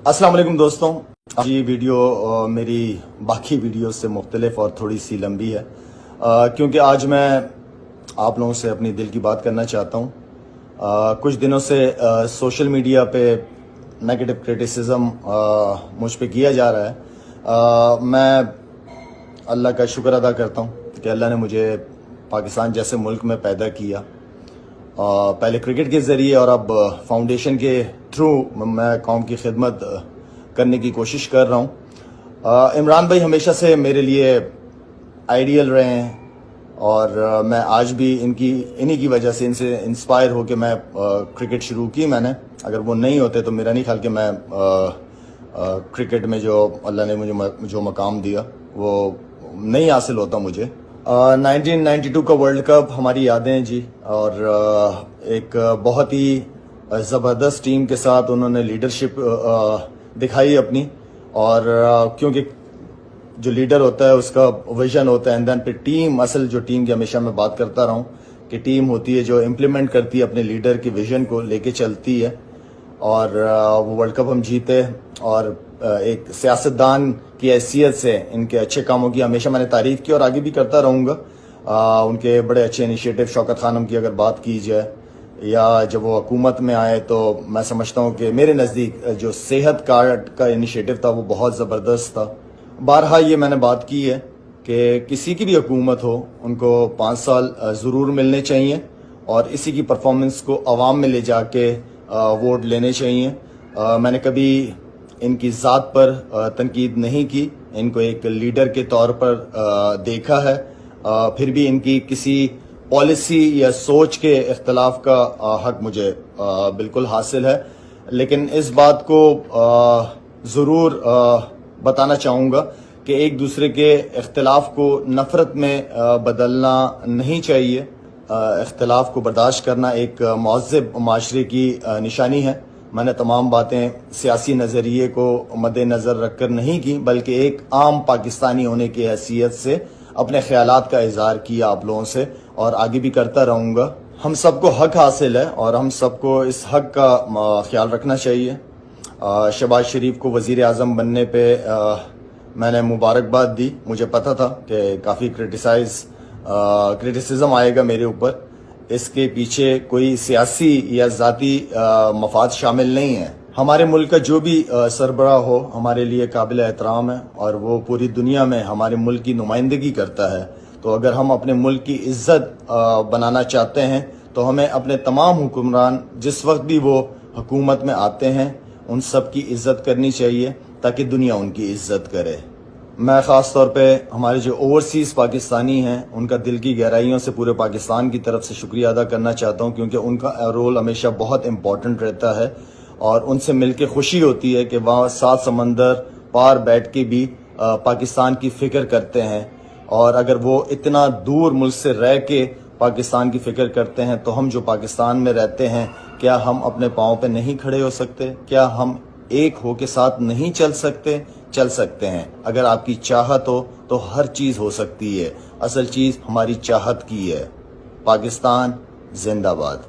अस्सलाम वालेकुम दोस्तों। ये वीडियो मेरी बाकी वीडियो से मुख्तलिफ और थोड़ी सी लंबी है, क्योंकि आज मैं आप लोगों से अपनी दिल की बात करना चाहता हूँ। कुछ दिनों से सोशल मीडिया पे नेगेटिव क्रिटिसिज्म मुझ पे किया जा रहा है। मैं अल्लाह का शुक्र अदा करता हूँ कि अल्लाह ने मुझे पाकिस्तान जैसे मुल्क में पैदा किया, पहले क्रिकेट के ज़रिए और अब फाउंडेशन के थ्रू मैं कौम की खिदमत करने की कोशिश कर रहा हूँ। इमरान भाई हमेशा से मेरे लिए आइडियल रहे हैं और मैं आज भी इन्हीं की वजह से इनसे इंस्पायर होकर मैं क्रिकेट शुरू की मैंने। अगर वो नहीं होते तो मेरा नहीं ख्याल कि मैं क्रिकेट में जो अल्लाह ने मुझे जो मकाम दिया वो नहीं हासिल होता मुझे। 1992 का वर्ल्ड कप हमारी यादें हैं जी, और एक बहुत ही ज़बरदस्त टीम के साथ उन्होंने लीडरशिप दिखाई अपनी, और क्योंकि जो लीडर होता है उसका विजन होता है, एंड देन पे टीम, असल जो टीम की हमेशा मैं बात करता रहा हूँ कि टीम होती है जो इम्प्लीमेंट करती है अपने लीडर के विजन को लेके चलती है। और वो वर्ल्ड कप हम जीते, और एक सियासतदान की हैसियत से इनके अच्छे कामों की हमेशा मैंने तारीफ की और आगे भी करता रहूँगा। उनके बड़े अच्छे इनिशिएटिव, शौकत खानम की अगर बात की जाए, या जब वो हुकूमत में आए तो मैं समझता हूँ कि मेरे नज़दीक जो सेहत कार्ड का इनिशिएटिव था वो बहुत ज़बरदस्त था। बारहा ये मैंने बात की है कि किसी की भी हुकूमत हो उनको 5 साल ज़रूर मिलने चाहिए, और इसी की परफॉर्मेंस को अवाम में ले जाके वोट लेने चाहिए। मैंने कभी इनकी ज़ात पर तनकीद नहीं की, इनको एक लीडर के तौर पर देखा है। फिर भी इनकी किसी पॉलिसी या सोच के इख्तलाफ का हक मुझे बिल्कुल हासिल है, लेकिन इस बात को ज़रूर बताना चाहूँगा कि एक दूसरे के इख्तलाफ को नफ़रत में बदलना नहीं चाहिए। इख्तलाफ को बर्दाश्त करना एक महज़्ज़ब माशरे की निशानी है। मैंने तमाम बातें सियासी नज़रिए को मद्देनज़र रख कर नहीं की, बल्कि एक आम पाकिस्तानी होने की हैसियत से अपने ख़यालात का इज़हार किया आप लोगों से, और आगे भी करता रहूँगा। हम सबको हक हासिल है और हम सबको इस हक का ख्याल रखना चाहिए। शहबाज शरीफ को वज़ीर आज़म बनने पे मैंने मुबारकबाद दी। मुझे पता था कि काफ़ी क्रिटिसिज्म आएगा मेरे ऊपर। इसके पीछे कोई सियासी या ज़ाती मफाद शामिल नहीं है। हमारे मुल्क का जो भी सरबराह हो हमारे लिए काबिल एहतराम है, और वो पूरी दुनिया में हमारे मुल्क की नुमाइंदगी करता है। तो अगर हम अपने मुल्क की इज्जत बनाना चाहते हैं तो हमें अपने तमाम हुक्मरान जिस वक्त भी वो हुकूमत में आते हैं उन सब की इज्जत करनी चाहिए, ताकि दुनिया उनकी इज्जत करे। मैं ख़ास तौर पे हमारे जो ओवरसीज़ पाकिस्तानी हैं उनका दिल की गहराइयों से पूरे पाकिस्तान की तरफ से शुक्रिया अदा करना चाहता हूँ, क्योंकि उनका रोल हमेशा बहुत इम्पॉर्टेंट रहता है, और उनसे मिलके खुशी होती है कि वहाँ 7 समंदर पार बैठ के भी पाकिस्तान की फ़िक्र करते हैं। और अगर वो इतना दूर मुल्क से रह के पाकिस्तान की फ़िक्र करते हैं तो हम जो पाकिस्तान में रहते हैं, क्या हम अपने पाँव पे नहीं खड़े हो सकते? क्या हम एक हो के साथ नहीं चल सकते? चल सकते हैं। अगर आपकी चाहत हो तो हर चीज़ हो सकती है। असल चीज़ हमारी चाहत की है। पाकिस्तान जिंदाबाद।